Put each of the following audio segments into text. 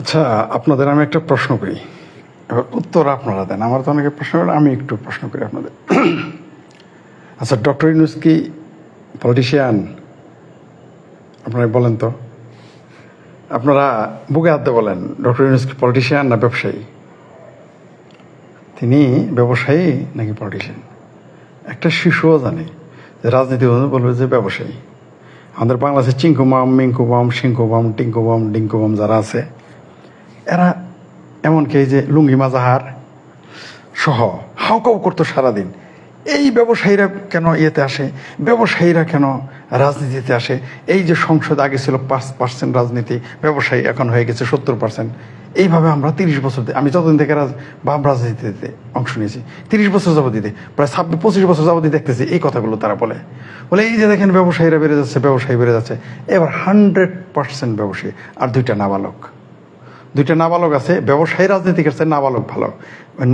আচ্ছা, আপনাদের আমি একটা প্রশ্ন করি, এবার উত্তর আপনারা দেন। আমার তো অনেকে প্রশ্ন করে, আমি একটু প্রশ্ন করি আপনাদের। আচ্ছা, ডক্টর ইউনূস কি পলিটিশিয়ান? আপনারা বলেন তো, আপনারা বুকে হাতে বলেন, ডক্টর ইউনূস কি পলিটিশিয়ান না ব্যবসায়ী? তিনি ব্যবসায়ী নাকি পলিটিশিয়ান? একটা শিশুও জানে যে রাজনীতি বলবে যে ব্যবসায়ী। আমাদের বাংলাদেশে চিঙ্কুমাম, মিঙ্কুমাম, সিঙ্কুমাম, টিঙ্কুমাম, ডিঙ্কুমাম যারা আছে, এরা এমনকি এই যে লুঙ্গি মাজাহার সহ হাউকাউ করতো সারাদিন। এই ব্যবসায়ীরা কেন ইয়েতে আসে, ব্যবসায়ীরা কেন রাজনীতিতে আসে? এই যে সংসদ আগে ছিল 5% রাজনীতি, ব্যবসায়ী এখন হয়ে গেছে 70%। এইভাবে আমরা 30 বছর, আমি যতদিন থেকে বাম রাজনীতিতে অংশ নিয়েছি, 30 বছর যাবতীয় প্রায় 25 বছর যাবতীয় দেখতেছি এই কথাগুলো তারা বলে এই যে দেখেন ব্যবসায়ীরা বেড়ে যাচ্ছে, ব্যবসায়ী বেড়ে যাচ্ছে। এবার 100% ব্যবসায়ী আর দুইটা নাবালক আছে। ব্যবসায়ী রাজনীতি করছে, নাবালক ভালো।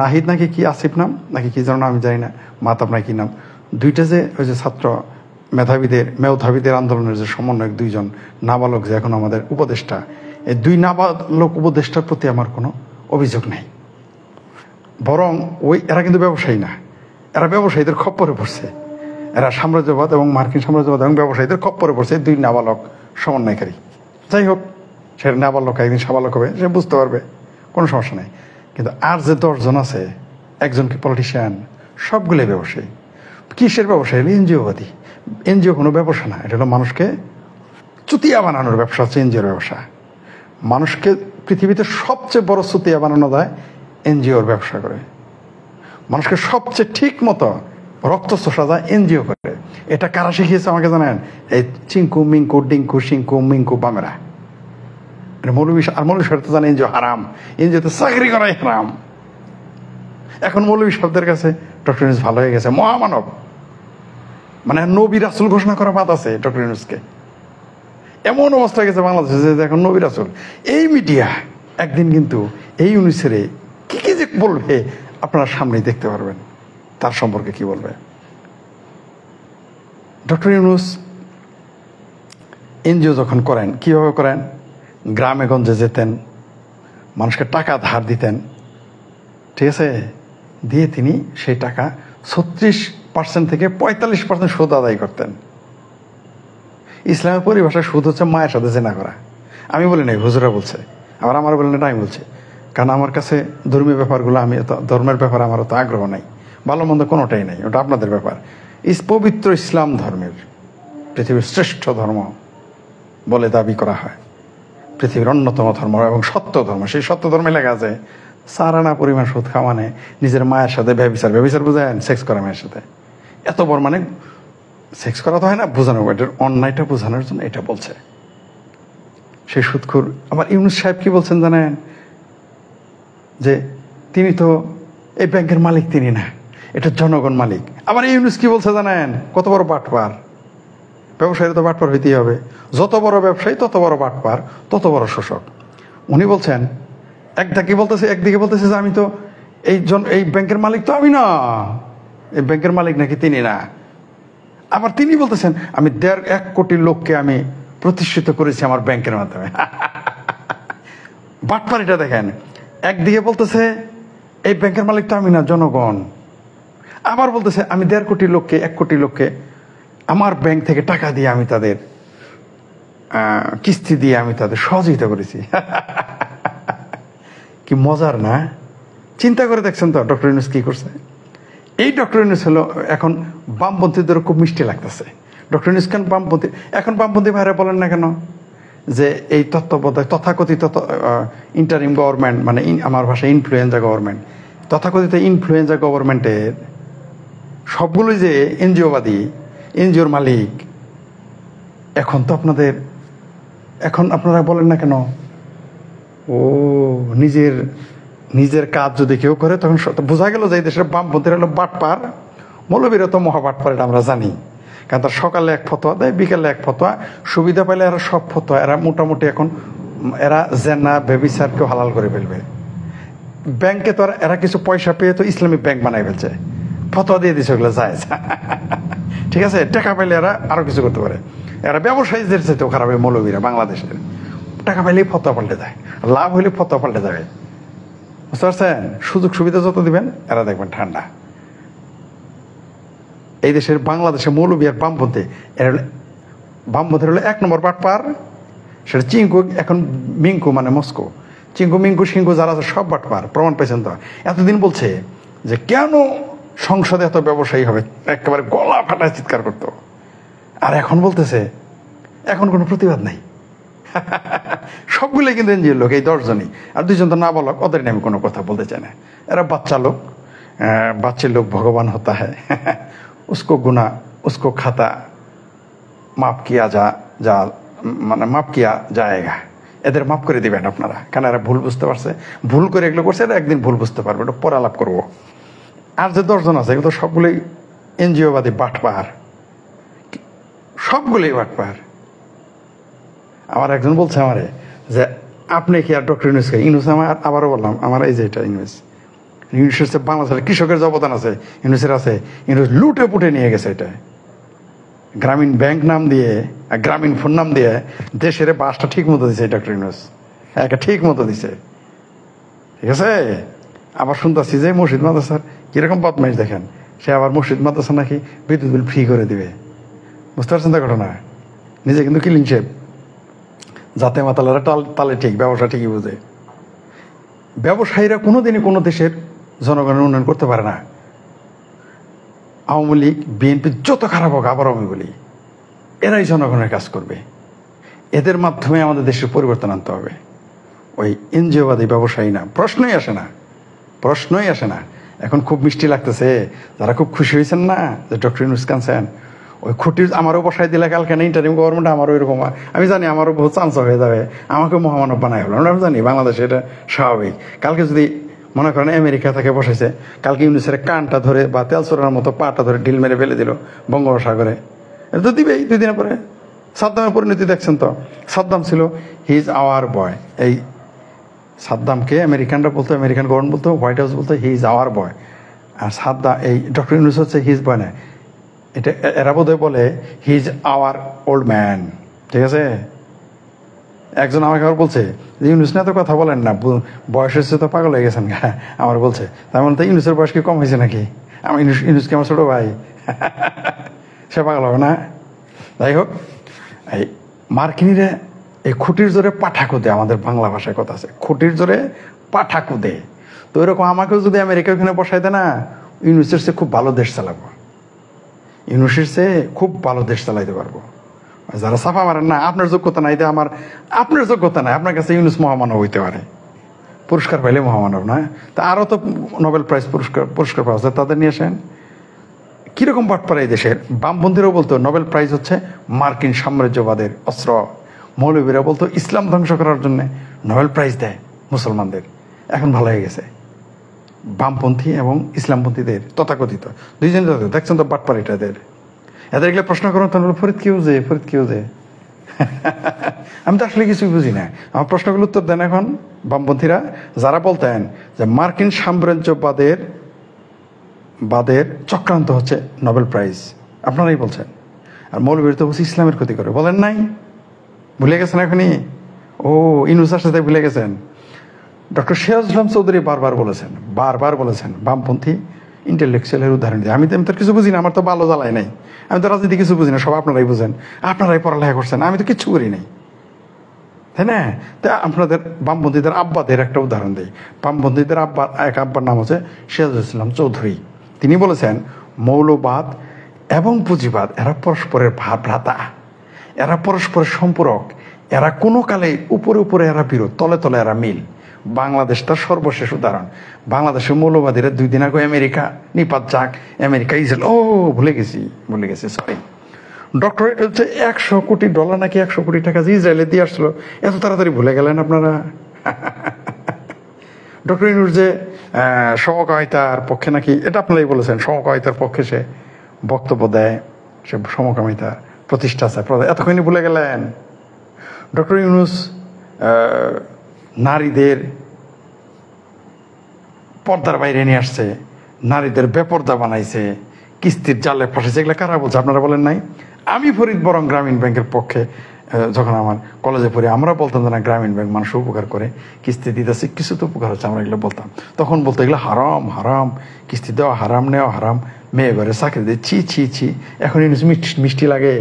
নাহিদ নাকি কি আসিফ নাম নাকি কি যেন, আমি জানি না, মাতাব নাকি নাম, দুইটা যে ওই যে ছাত্র মেধাবীদের আন্দোলনের যে সমন্বয়ক, দুইজন নাবালক যে এখন আমাদের উপদেষ্টা, এই দুই নাবালক উপদেষ্টার প্রতি আমার কোনো অভিযোগ নেই। বরং এরা কিন্তু ব্যবসায়ী না, এরা ব্যবসায়ীদের খপ্পরে পড়ছে। এরা সাম্রাজ্যবাদ এবং মার্কিন সাম্রাজ্যবাদ এবং ব্যবসায়ীদের খপ্পরে পড়ছে দুই নাবালক সমন্বয়কারী। যাই হোক, সে নাবালক একদিন সাবালক হবে, সে বুঝতে পারবে, কোনো সমস্যা নেই। কিন্তু আর যে 10 জন আছে, একজন কি পলিটিশিয়ান? সবগুলোই ব্যবসায়ী। কিসের ব্যবসায়ী? এনজিওবাদী। এনজিও কোনো ব্যবসা না, এটা হলো মানুষকে চুতিয়া বানানোর ব্যবসা হচ্ছে এনজিওর ব্যবসা। মানুষকে পৃথিবীতে সবচেয়ে বড় চুতিয়া বানানো যায় এনজিওর ব্যবসা করে। মানুষকে সবচেয়ে ঠিক মতো রক্ত চোষা যায় এনজিও করে। এটা কারা শিখিয়েছে আমাকে জানেন? এই চিঙ্কু, মিঙ্কু, ডিঙ্কু, সিঙ্কু, মিঙ্কু, বামেরা। মৌলবী সাহেব তো জানে এনজিও হারাম, এনজিওতে চাকরি করাই হারাম। এখন মৌলবী সাহেবদের কাছে ডক্টর ইউনূস ভালো হয়ে গেছে, মহামানব, মানে নবী রাসূল ঘোষণা করা বাদ আছে ডক্টর ইউনূসকে। এমন অবস্থা গেছে বাংলাদেশে যে এখন নবী রাসূল। এই মিডিয়া একদিন কিন্তু এই ইউনূসের কি কি যে বলবে আপনারা সামনেই দেখতে পারবেন, তার সম্পর্কে কি বলবে। ডক্টর ইউনূস এনজিও যখন করেন, কিভাবে করেন? গ্রামে গঞ্জে যেতেন, মানুষকে টাকা ধার দিতেন, ঠিক আছে, দিয়ে তিনি সেই টাকা 36% থেকে 45% সুদ আদায় করতেন। ইসলামের পরিভাষায় সুদ হচ্ছে মায়ের সাথে জেনা করা। আমি বলি নাই, হুজুরা বলছে, আবার আমার বললেন এটা আমি বলছি। কারণ আমার কাছে ধর্মীয় ব্যাপারগুলো, আমি ধর্মের ব্যাপারে আমার অত আগ্রহ নাই, ভালো মন্দ কোনোটাই নাই, ওটা আপনাদের ব্যাপার। পবিত্র ইসলাম ধর্মের, পৃথিবীর শ্রেষ্ঠ ধর্ম বলে দাবি করা হয়, পৃথিবীর অন্যতম ধর্ম এবং সত্য ধর্ম। সেই সত্য ধর্মে লেখা আছে 4 আনা পরিমাণ সুদ খাওয়া মানে নিজের মায়ের সাথে ব্যভিচার বুঝেন, সেক্স করা মায়ের সাথে। এত বড় মানে সেক্স করা তো হয় না, বোঝানো, এটার অন্যায়টা বোঝানোর জন্য এটা বলছে সেই সুদখোর। আমার ইউনূস সাহেব কি বলছেন জানেন? যে তিনি তো এই ব্যাংকের মালিক তিনি না, এটা জনগণ মালিক। আবার ইউনূস কি বলছে জানেন? কত বড় বাটপার! ব্যবসায়ী তো বাটপার হইতেই হবে, যত বড় ব্যবসায়ী তত বড় বাটপার, তত বড় শোষক। উনি বলছেন, একদিকে বলতেছে যে আমি তো এই ব্যাংকের মালিক তো আমি না, এই ব্যাংকের মালিক নাকি তিনি না। আবার তিনি বলতেছেন আমি 1.5 কোটি লোককে আমি প্রতিষ্ঠিত করেছি আমার ব্যাংকের মাধ্যমে। বাটপারিটা দেখেন, একদিকে বলতেছে এই ব্যাংকের মালিক তো আমি না, জনগণ। আবার বলতেছে আমি 1.5 কোটি লোককে, 1 কোটি লোককে আমার ব্যাংক থেকে টাকা দিয়ে আমি তাদের কিস্তি দিয়ে আমি তাদের সহযোগিতা করেছি। কি মজার না? চিন্তা করে দেখছেন তো ডক্টর ইউনূস কি করছে? এই ডক্টর ইউনূস হলো এখন বামপন্থীদের খুব মিষ্টি লাগতেছে। ডক্টর ইউনূস কেন বামপন্থী? এখন বামপন্থী ভাইরা বলেন না কেন যে এই তথাকথিত ইন্টারিম গভর্নমেন্ট, মানে আমার ভাষায় ইনফ্লুয়েঞ্জা গভর্নমেন্ট, তথাকথিত ইনফ্লুয়েঞ্জা গভর্নমেন্টের সবগুলোই যে এনজিওবাদী, এনজিওর মালিক। এখন আপনারা বলেন না কেন নিজের কাজ যদি কেউ করে তখন বোঝা গেল যে এই দেশের বামপন্থীরা হলো বাটপার, মৌলবীরা তো মহাবাটপার, এটা আমরা জানি। কারণ তার সকালে এক ফতোয়া দেয়, বিকালে এক ফতোয়া, সুবিধা পাইলে এরা সব ফতোয়া, এরা মোটামুটি এখন এরা জেনা ব্যভিচারকেও হালাল করে ফেলবে। ব্যাংকে তো এরা কিছু পয়সা পেয়ে তো ইসলামিক ব্যাংক বানাই ফেলছে, ফতোয়া দিয়ে দিচ্ছে ওগুলো যায়। ঠিক আছে, টাকা পাইলে এরা আরো কিছু করতে পারে। এরা ব্যবসায়ীদের চাইতেও খারাপ, মৌলবীরা বাংলাদেশের টাকা পাইলেই ফতোয়া পাল্টে দেয়, লাভ হইলে ফতোয়া পাল্টে যাবে। বুঝতে পারছেন? সুযোগ সুবিধা যত দিবেন এরা দেখবেন ঠান্ডা। এই দেশের বাংলাদেশের মৌলবী আর বামপন্থী, এরা বামপন্থীর হলো 1 নম্বর বাটপার। সেটা চিঙ্কু, এখন মিঙ্কু মানে মস্কো, চিঙ্কু মিঙ্কু সিঙ্কু যারা আছে সব বাটপার। প্রমাণ পেয়েছেন তো। এতদিন বলছে যে কেন সংসদে এত ব্যবসায়ী হবে, একেবারে গলা ফাটায় চিৎকার করতো। আর এখন বলতেছে এখন কোনো প্রতিবাদ নাই। সবগুলোই কিন্তু এনজিওর লোক, এই 10 জনই। আর 2 জন তো না বলক, ওদের নিয়ে আমি কোনো কথা বলতে চাই না। এরা বাচ্চা লোক, বাচ্চা লোক ভগবান হতা হ্যাঁ, উসকো গুনা উসকো খাতা মাপ কিয়া যা মানে মাপ কিয়া যায়গা। এদের মাপ করে দিবেন আপনারা, কারণ এরা ভুল বুঝতে পারছে, ভুল করে এগুলো করছে, এরা একদিন ভুল বুঝতে পারবে, এটা পরে আলাপ করবো। আর যে 10 জন আছে এগুলো সবগুলোই এনজিওবাদী বাটপার, সবগুলোই বাটপার। আমার একজন বলছে আমারে যে আপনি কি আর ডক্টর ইউনুস খাই? ইউনুস আমার আবারও বললাম, আমার এই যে এটা ইউনুসের বাংলাদেশের কৃষকের যে অবদান আছে ইউনুসের আছে। ইউনুস লুটে পুটে নিয়ে গেছে এটা, গ্রামীণ ব্যাংক নাম দিয়ে আর গ্রামীণ ফোন নাম দিয়ে দেশের বাসটা ঠিক মতো দিছে ডক্টর ইউনুস, একটা ঠিক মতো দিছে। ঠিক আছে? আবার শুনতেছি যে মসজিদ মাদ্রাসার কিরকম বদমাইশ দেখেন, সে আবার মসজিদ মাদ্রাসা নাকি বিদ্যুৎ বিল ফ্রি করে দিবে। বুঝতে পারছেন তো ঘটনা? নিজে কিন্তু ক্লিন শেপ, যাতে মাতালারা তালে ঠিক, ব্যবসা ঠিকই বুঝে। ব্যবসায়ীরা কোনোদিনই কোনো দেশের জনগণের উন্নয়ন করতে পারে না। আওয়ামী লীগ বিএনপি যত খারাপ হোক, আবার আমি বলি এরাই জনগণের কাজ করবে। এদের মাধ্যমে আমাদের দেশের পরিবর্তন আনতে হবে। ওই এনজিওবাদী ব্যবসায়ী না, প্রশ্নই আসে না, প্রশ্নই আসে না। এখন খুব মিষ্টি লাগতেছে, যারা খুব খুশি হয়েছেন না যে ডক্টর ইউনুস কানছেন, ওই খুঁটির আমারও বসাই দিলে কালকে না ইন্টারিম গভর্নমেন্ট আমারও এরকম, আমি জানি আমারও বহুত চান্স হয়ে যাবে, আমাকে মহামানব বানাই হলো, আমি জানি বাংলাদেশে এটা স্বাভাবিক। কালকে যদি মনে করেন আমেরিকা থেকে বসাইছে, কালকে ইউনুসের কানটা ধরে বা তেলচোরার মতো পাটা ধরে ঢিল মেরে ফেলে দিল বঙ্গোপসাগরে, এটা তো দিবেই 2 দিনের পরে। সাদ্দামের পরিণতি দেখছেন তো, সাদ্দাম ছিল হি ইজ আওয়ার বয়। এই সাদ্দামকে আমেরিকানরা বলতো, আমেরিকান গভর্নমেন্ট বলতো, হোয়াইট হাউস বলতো হি ইজ আওয়ার বয়। আর সাদ্দাম, এই ডক্টর ইউনুস হচ্ছে হিজ বয় না, এটা এরা বোধহয় বলে he is our old man. ঠিক আছে? একজন আমাকে আবার বলছে যে ইউনুস না তো কথা বলেন না, বয়স হচ্ছে তো পাগল হয়ে গেছেন। আমার বলছে তার মানে তো ইউনুসের বয়স কি কম হয়েছে নাকি? আমি ইউনুসকে আমার ছোট ভাই, সে পাগল হবে না? যাই হোক, এই মার্কিনিরা এই খুঁটির জোরে পাঠা কুদে, আমাদের বাংলা ভাষায় কথা আছে, খুঁটির জোরে পাঠা কুদে। তো এরকম আমাকেও যদি আমেরিকা ওখানে বসাই দেয় না, ইউনুসের চেয়ে খুব ভালো দেশ চালাবো, ইউনুসের চেয়ে খুব ভালো দেশ চালাইতে পারবো। যারা সাফা মারেন না, আপনার যোগ্যতা নাই, আপনার যোগ্যতা নাই, আপনার কাছে ইউনুস মহামানব হইতে পারে, পুরস্কার পাইলে মহামানব না। তা আরও তো নোবেল প্রাইজ পুরস্কার পাওয়া যায়, তাদের নিয়ে আসেন। কিরকম বাটপাড়া এই দেশের? বামপন্থীরাও বলতো নোবেল প্রাইজ হচ্ছে মার্কিন সাম্রাজ্যবাদের অস্ত্র, মৌলবীরা বলতো ইসলাম ধ্বংস করার জন্য নোবেল প্রাইজ দেয় মুসলমানদের। এখন ভালো হয়ে গেছে, বামপন্থী এবং ইসলামপন্থীদের তথাকথিত 2 জন দেখছেন তো বাটপাড়িটা এদের। এদের এগুলো প্রশ্ন করুন, তাহলে ফরিদ কি বুঝে আমি তো আসলে কিছুই বুঝি না। আমার প্রশ্নগুলো উত্তর দেন এখন বামপন্থীরা, যারা বলতেন যে মার্কিন সাম্রাজ্যবাদের চক্রান্ত হচ্ছে নোবেল প্রাইজ, আপনারাই বলছেন। আর মৌলবীর তো বলছে ইসলামের ক্ষতি করে, বলেন নাই? ভুলে গেছেন এখনই? ও ইউনুসের সাথে ভুলে গেছেন। ডক্টর সিরাজুল ইসলাম চৌধুরী বারবার বলেছেন বামপন্থী ইন্টেলেকচুয়ালের উদাহরণ দিয়ে। আমি তো কিছু বুঝি না, আমার তো ভালো জ্বালাই নাই, আমি তো রাজনীতি কিছু বুঝি না, সব আপনারাই বুঝেন, আপনারাই পড়ালেখা করছেন, আমি তো কিচ্ছু করি নাই, তাই না? তা আপনাদের বামপন্থীদের আব্বাদের একটা উদাহরণ দিই। বামপন্থীদের এক আব্বার নাম হচ্ছে সিরাজুল ইসলাম চৌধুরী। তিনি বলেছেন মৌলবাদ এবং পুঁজিবাদ এরা পরস্পরের ভ্রাতা, এরা পরস্পরের সম্পূরক, এরা কোনো কালে উপরে এরা বিরোধ, তলে তলে এরা মিল। বাংলাদেশ তার সর্বশেষ উদাহরণ। বাংলাদেশের মৌলবাদীরা 2 দিন আগে আমেরিকা নিপাত যাক, আমেরিকা ইসরায়েল, ভুলে গেছি সরি, ডক্টরেট হচ্ছে $100 কোটি নাকি 100 কোটি টাকা যে ইসরায়েলে দিয়ে আসলো, এত তাড়াতাড়ি ভুলে গেলেন আপনারা? ডক্টর ইউনুস যে সমকামিতার পক্ষে নাকি, এটা আপনারাই বলেছেন, সমকামিতার পক্ষে সে বক্তব্য দেয়, সে সমকামিতা প্রতিষ্ঠা আছে, এতক্ষণই ভুলে গেলেন? ডক্টর ইউনুস নারীদের পর্দার বাইরে নিয়ে আসছে, নারীদের বেপর্দা বানাইছে, কিস্তির জালে ফাঁসেছে, এগুলো কারা বলছে? আপনারা বলেন নাই? আমি ফরিদ বরং গ্রামীণ ব্যাংকের পক্ষে যখন আমার কলেজে পড়ে আমরা বলতাম যে না গ্রামীণ ব্যাংক মানুষ উপকার করে, কিস্তি দিতেছে, কিছু তো উপকার হচ্ছে, আমরা এগুলো বলতাম। তখন বলতো এগুলো হারাম হারাম, কিস্তি দেওয়া হারাম, নেওয়া হারাম, মেয়ে ঘরে চাকরি দিয়ে ছি ছি ছি। এখন ইউনুস মিষ্টি লাগে।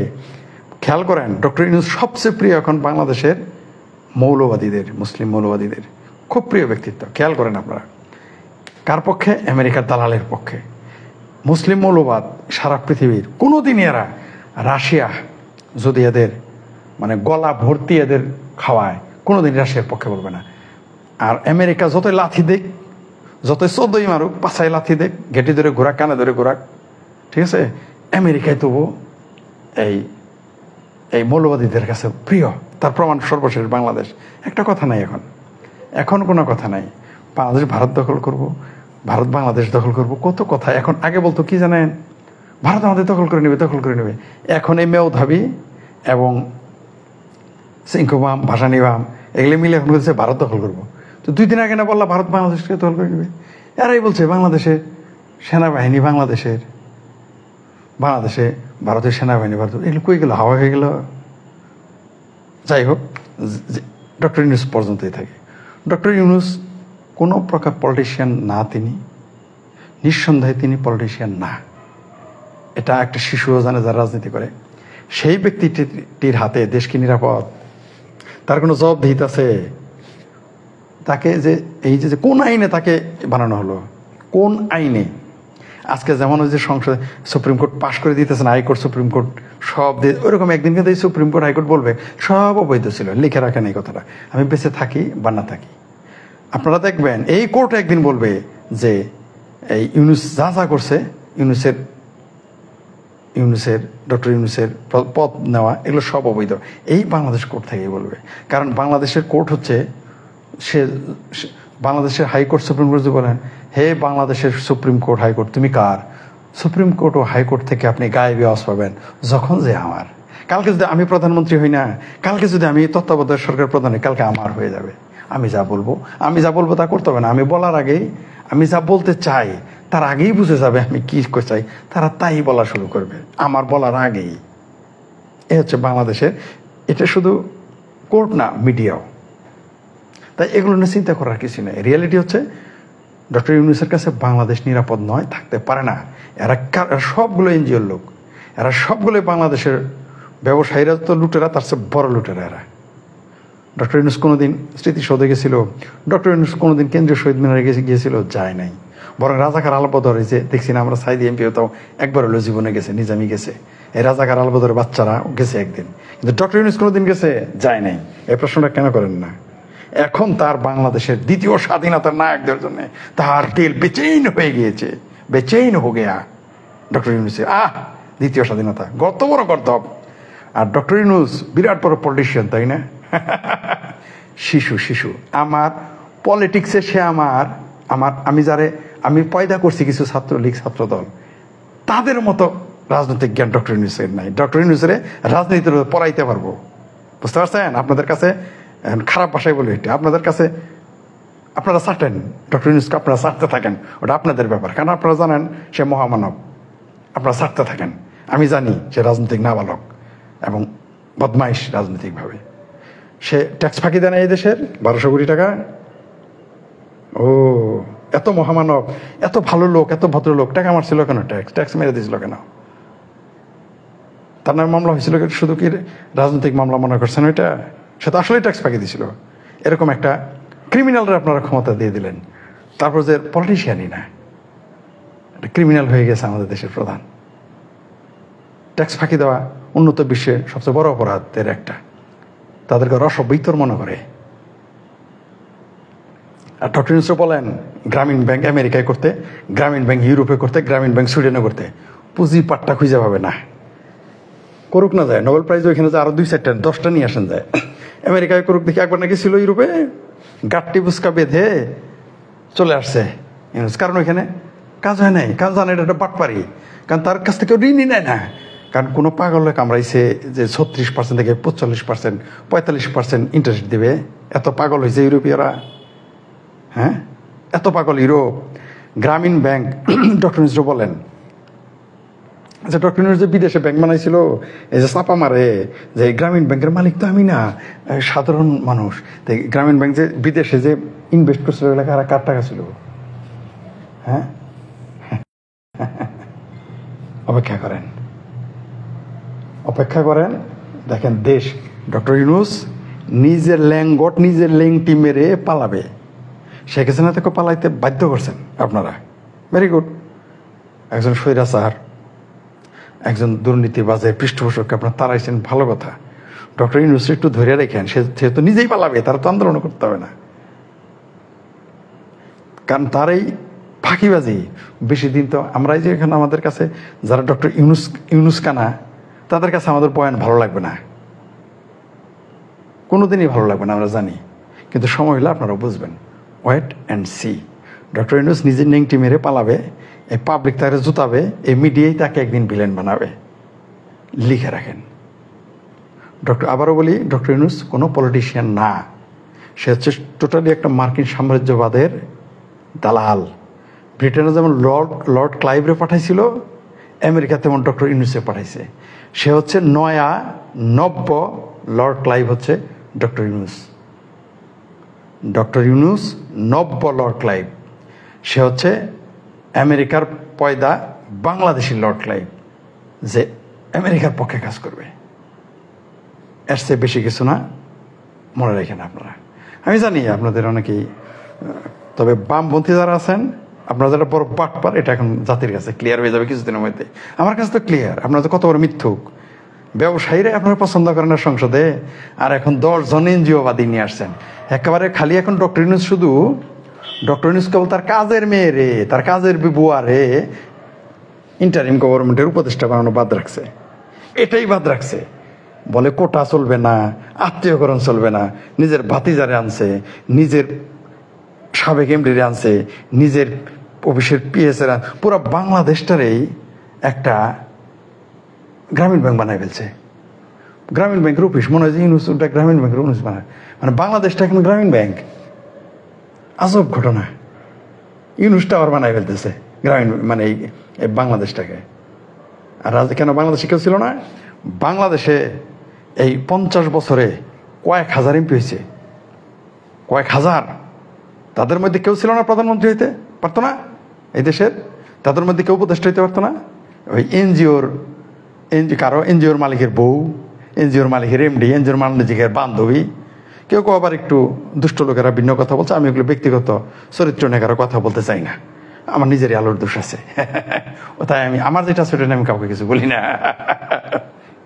খেয়াল করেন, ডক্টর ইউনুস সবচেয়ে প্রিয় এখন বাংলাদেশের মৌলবাদীদের, মুসলিম মৌলবাদীদের খুব প্রিয় ব্যক্তিত্ব। খেয়াল করেন আপনারা, কার পক্ষে? আমেরিকার দালালের পক্ষে। মুসলিম মৌলবাদ সারা পৃথিবীর কোনোদিন এরা, রাশিয়া যদি এদের মানে গলা ভর্তি এদের খাওয়ায়, কোনোদিন রাশিয়ার পক্ষে বলবে না। আর আমেরিকা যতই লাথি দেখ, যতই চোদ্দই মারুক, পাছায় লাথি দেখ, ঘেটি ধরে ঘোরাক, কানে ধরে ঘোরাক, ঠিক আছে, আমেরিকায় তবু এই মৌলবাদীদের কাছে প্রিয়। তার প্রমাণ সর্বশেষ বাংলাদেশ। একটা কথা নাই এখন কোনো কথা নাই, বাংলাদেশ ভারত দখল করব, ভারত বাংলাদেশ দখল করব, কত কথা এখন। আগে বলতো কি জানেন, ভারত আমাদের দখল করে নেবে। এখন এই মেয়ধাবী এবং সিংকুবাম, ভাসানিবাম এগুলো মিলে এখন বলছে ভারত দখল করবো। তো 2 দিন আগে না বললা ভারত বাংলাদেশকে দখল করে নেবে। এরাই বলছে বাংলাদেশের সেনাবাহিনী, বাংলাদেশে ভারতের সেনাবাহিনী, ভারত এগুলো কই গেল, হাওয়া হয়ে গেল। যাই হোক, ডক্টর ইউনুস পর্যন্তই থাকে। ডক্টর ইউনুস কোনো প্রকার পলিটিশিয়ান না, তিনি নিঃসন্দেহে তিনি পলিটিশিয়ান না। এটা একটা শিশুও জানে যারা রাজনীতি করে। সেই ব্যক্তিটির হাতে দেশ কি নিরাপদ? তার কোনো জবাবদিহিত আছে? তাকে যে এই যে কোন আইনে তাকে বানানো হলো, কোন আইনে? আজকে যেমন ওই যে সংসদে সুপ্রিম কোর্ট পাশ করে দিতেছেন, হাইকোর্ট সুপ্রিম কোর্ট সব দিয়ে, ওইরকম একদিন কিন্তু এই সুপ্রিম কোর্ট হাইকোর্ট বলবে সব অবৈধ ছিল, লিখে রাখেন এই কথাটা, আমি বেঁচে থাকি বা না থাকি। আপনারা দেখবেন এই কোর্ট একদিন বলবে যে এই ইউনুস যা যা করছে, ডক্টর ইউনুসের পদ নেওয়া, এগুলো সব অবৈধ। এই বাংলাদেশ কোর্ট থেকেই বলবে। কারণ বাংলাদেশের কোর্ট হচ্ছে, বাংলাদেশের হাইকোর্ট সুপ্রিম কোর্ট যদি বলেন, হে বাংলাদেশের সুপ্রিম কোর্ট হাইকোর্ট তুমি কার? সুপ্রিম কোর্ট ও হাইকোর্ট থেকে আপনি গায়েবী আওয়াজ পাবেন যখন যে আমার। কালকে যদি আমি প্রধানমন্ত্রী হই না, কালকে যদি আমি তত্ত্বাবধায়ক সরকার প্রধান হই, কালকে আমার হয়ে যাবে। আমি যা বলবো তা করতে হবে না। আমি বলার আগেই, আমি যা বলতে চাই তার আগেই বুঝে যাবে আমি কি চাই, তারা তাই বলা শুরু করবে আমার বলার আগেই। এ হচ্ছে বাংলাদেশের, এটা শুধু কোর্ট না, মিডিয়াও। তাই এগুলো নিয়ে চিন্তা করার কিছু নেই। রিয়ালিটি হচ্ছে ডক্টর ইউনুসের কাছে বাংলাদেশ নিরাপদ নয়, থাকতে পারে না। এরা সবগুলো এনজিওর লোক, এরা সবগুলো বাংলাদেশের ব্যবসায়ীরা তো লুটেরা, তার চেয়ে বড় লুটেরা এরা। ডক্টর ইউনুস কোনোদিন স্মৃতিসৌধে গেছিল? ডক্টর ইউনুস কোনোদিন কেন্দ্রীয় শহীদ মিনারে গিয়েছিল? যায় নাই। বরং রাজাকার আলবদর, এই যে দেখছি না আমরা সাইদি এমপিও তাও একবার হলো জীবনে গেছে, নিজামি গেছে, এই রাজাকার আলবদরের বাচ্চারা গেছে একদিন। কিন্তু ডক্টর ইউনুস কোনোদিন গেছে? যায় নাই। এই প্রশ্নটা কেন করেন না? এখন তার বাংলাদেশের দ্বিতীয় স্বাধীনতার নায়কদের জন্য তার দিল বেচেইন হয়ে গিয়েছে, বেচেইন হো গেয়া ডক্টর ইউনুসের। দ্বিতীয় স্বাধীনতা কত বড় কর্তব্য। আর ডক্টর ইউনুস বিরাট বড় পলিটিশিয়ান, তাই না? শিশু আমার পলিটিক্সে সে আমি পয়দা করছি কিছু ছাত্রলীগ, ছাত্রদল, তাদের মতো রাজনৈতিক জ্ঞান ডক্টর ইউনুসের নাই। ডক্টর ইউনুসের রাজনীতির পড়াইতে পারবো, বুঝতে পারছেন? আপনাদের কাছে খারাপ ভাষায় বলি, এটা আপনাদের কাছে আপনারা চাটেন, ডক্টর ইউনুসকে আপনারা চাটতে থাকেন, ওটা আপনাদের ব্যাপার। কারণ আপনারা জানেন সে মহামানব, আপনারা চাটতে থাকেন। আমি জানি সে রাজনৈতিক নাবালক এবং বদমাইশ রাজনৈতিকভাবে। সে ট্যাক্স ফাঁকি দেয় না এই দেশের 1200 কোটি টাকা। এত মহামানব, এত ভালো লোক, এত ভদ্রলোক, টাকা মারছিল কেন? ট্যাক্স মেরে দিয়েছিল কেন? তার নামে মামলা হয়েছিল শুধু কি রাজনৈতিক মামলা মনে করছেন ওইটা? সে তো আসলেই ট্যাক্স ফাঁকি দিয়েছিল। এরকম একটা ক্রিমিনালরা আপনারা ক্ষমতা দিয়ে দিলেন, তারপর যে পলিটিশিয়ানই না, ক্রিমিনাল হয়ে গেছে আমাদের দেশের প্রধান। ট্যাক্স ফাঁকি দেওয়া উন্নত বিশ্বের সবচেয়ে বড় অপরাধের একটা। তাদেরকে রসবৈতর মনে করে। আর ডক্টর ইউনুস বলেন গ্রামীণ ব্যাংক আমেরিকায় করতে, গ্রামীণ ব্যাংক ইউরোপে করতে, গ্রামীণ ব্যাংক সুইডেনে করতে। পুঁজি পাট্টা খুঁজে পাবে না, করুক না যায়। নোবেল প্রাইজ ওইখানে যে আরো 2-4টা 10টা নিয়ে আসেন যায়। আমেরিকায় করুক দেখি। একবার নাকি ছিল ইউরোপে, গাট্টি বুসকা বেঁধে চলে আসছে ইউনুস। কারণ ওইখানে কাজ হয় নাই, কাজ জানে এটা একটা বাটপারি। কারণ তার কাছ থেকে ঋণই নেয় না। কারণ কোনো পাগলে কামড়াইছে যে 36% থেকে 45%, 45% ইন্টারেস্ট দেবে। এত পাগল হয়েছে ইউরোপীয়রা, হ্যাঁ, এত পাগল ইউরোপ। গ্রামীণ ব্যাংক ডক্টর ইউনুস বলেন আচ্ছা, ডক্টর ইউনূস যে বিদেশে ব্যাংক বানাইছিল, এই যে চাপা মারে যে গ্রামীণ ব্যাংকের মালিক তো আমি না, সাধারণ মানুষ। তাই গ্রামীণ ব্যাংক যে বিদেশে যে ইনভেস্ট করছিল এলাকা কার টাকা ছিল? হ্যাঁ, অপেক্ষা করেন, অপেক্ষা করেন, দেখেন দেশ ডক্টর ইউনূস নিজের ল্যাঙ্গট নিজের লেংটি মেরে পালাবে। শেখ হাসিনা থেকে পালাইতে বাধ্য করছেন আপনারা, ভেরি গুড। একজন স্বৈরাচার, একজন দুর্নীতিবাজের পৃষ্ঠপোষককে আপনার তাড়াইছেন, ভালো কথা। ডক্টর ইউনূস একটু ধরে রেখেন, সে তো নিজেই পালাবে, তারা তো আন্দোলন করতে হবে না। কারণ তার এই ফাঁকিবাজি বেশি দিন তো, আমরা যে এখানে আমাদের কাছে যারা ডক্টর ইউনূস কানা, তাদের কাছে আমাদের বয়ান ভালো লাগবে না, কোনোদিনই ভালো লাগবে না, আমরা জানি। কিন্তু সময় হলে আপনারা বুঝবেন। Wait and see. Doctor Yunus নিজের নেংটি মেরে পালাবে, এই পাবলিক তাকে জুতাবে, এই মিডিয়াই তাকে একদিন ভিলেন বানাবে। লিখে রাখেন। আবারও বলি, ডক্টর ইউনূস কোনো পলিটিশিয়ান না, সে হচ্ছে টোটালি একটা মার্কিন সাম্রাজ্যবাদের দালাল। ব্রিটেনে যেমন লর্ড ক্লাইভরে পাঠাইছিল, আমেরিকা তেমন ডক্টর ইউনূসে পাঠাইছে। সে হচ্ছে নব্য লর্ড ক্লাইভ হচ্ছে ডক্টর ইউনূস। ডক্টর ইউনূস নব্য লর্ড ক্লাইভ, সে হচ্ছে আমেরিকার পয়দা বাংলাদেশি লর্ড ক্লাইভ, যে আমেরিকার পক্ষে কাজ করবে। এর চেয়ে বেশি কিছু না, মনে রাখেন আপনারা। আমি জানি আপনাদের অনেকেই, তবে বামপন্থী যারা আছেন, আপনারা যারা বড় বাটপার, এটা এখন জাতির কাছে ক্লিয়ার হয়ে যাবে কিছুদিনের মধ্যে। আমার কাছে তো ক্লিয়ার, আপনারা তো কত বড় মিথ্যুক। ব্যবসায়ীরা আপনারা পছন্দ করেন না সংসদে, আর এখন 10 জন এনজিওবাদী নিয়ে আসছেন একেবারে খালি। এখন ডক্টর ইউনূস শুধু, ডক্টর ইউনূস কেবল তার কাজের মেয়ে রে, তার কাজের বুয়া রে ইন্টারিম গভর্নমেন্টের উপদেষ্টা বানানো বাদ রাখছে। এটাই বাদ রাখছে। বলে কোটা চলবে না, আত্মীয়করণ চলবে না। নিজের ভাতিজারে আনছে, নিজের সাবেক এমডিরে আনছে, নিজের অফিসের পিএসের, পুরো বাংলাদেশটারেই একটা গ্রামীণ ব্যাংক বানায় ফেলছে। গ্রামীণ ব্যাংকের অফিস মনে হয় যে ইউনূসটা গ্রামীণ ব্যাংকের অফিস বানায়, মানে বাংলাদেশটা এখন গ্রামীণ ব্যাংক। আজব ঘটনা। ইউনূসটা আবার বানায় ফেলতেছে গ্রামীণ, মানে এই বাংলাদেশটাকে। আর কেন বাংলাদেশে কেউ ছিল না? বাংলাদেশে এই 50 বছরে কয়েক হাজার এমপি হয়েছে, কয়েক হাজার। তাদের মধ্যে কেউ ছিল না প্রধানমন্ত্রী হইতে পারতো না এই দেশের, তাদের মধ্যে কেউ উপদেষ্টা হইতে পারতো না। ওই এনজিওর মালিকের বউ, এনজিওর মালিকের এমডি, এনজিওর মালিকের বান্ধবী, কেউ কেউ আবার একটু দুষ্ট লোকেরা ভিন্ন কথা বলছে। আমি ওগুলো ব্যক্তিগত চরিত্র নিয়ে কারো কথা বলতে চাই না, আমার নিজেরই আলোর দোষ আছে। ও তাই আমি আমার যেটা সেটা আমি কাউকে কিছু বলি না।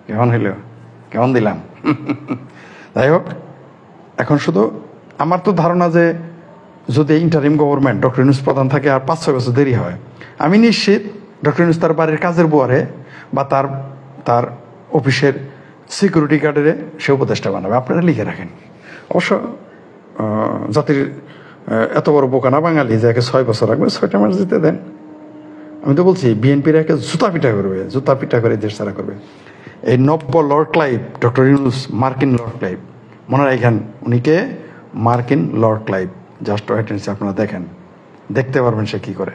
কেমন হইল, কেমন দিলাম? যাই হোক, এখন শুধু আমার তো ধারণা যে যদি ইন্টারিম গভর্নমেন্ট ডক্টর ইউনূস প্রধান থাকে আর 5-6 বছর দেরি হয়, আমি নিশ্চিত ডক্টর ইউনূস তার বাড়ির কাজের বুয়ারে বা তার অফিসের সিকিউরিটি গার্ডের সে উপদেষ্টা বানাবে। আপনারা লিখে রাখেন। অবশ্য জাতির এত বড় বোকা না বাঙালি যে একে 6 বছর রাখবে, 6টা মাস জিতে দেন। আমি তো বলছি বিএনপির একে জুতা পিটা করবে, জুতা পিটা করে দেশ ছাড়া করবে। এই নব্য লর্ড ক্লাইভ ডক্টর ইউনূস, মার্কিন লর্ড ক্লাইভ, মনে রাখেন উনিকে মার্কিন Lord Clive. Just wait and see, আপনারা দেখেন, দেখতে পারবেন সে কি করে।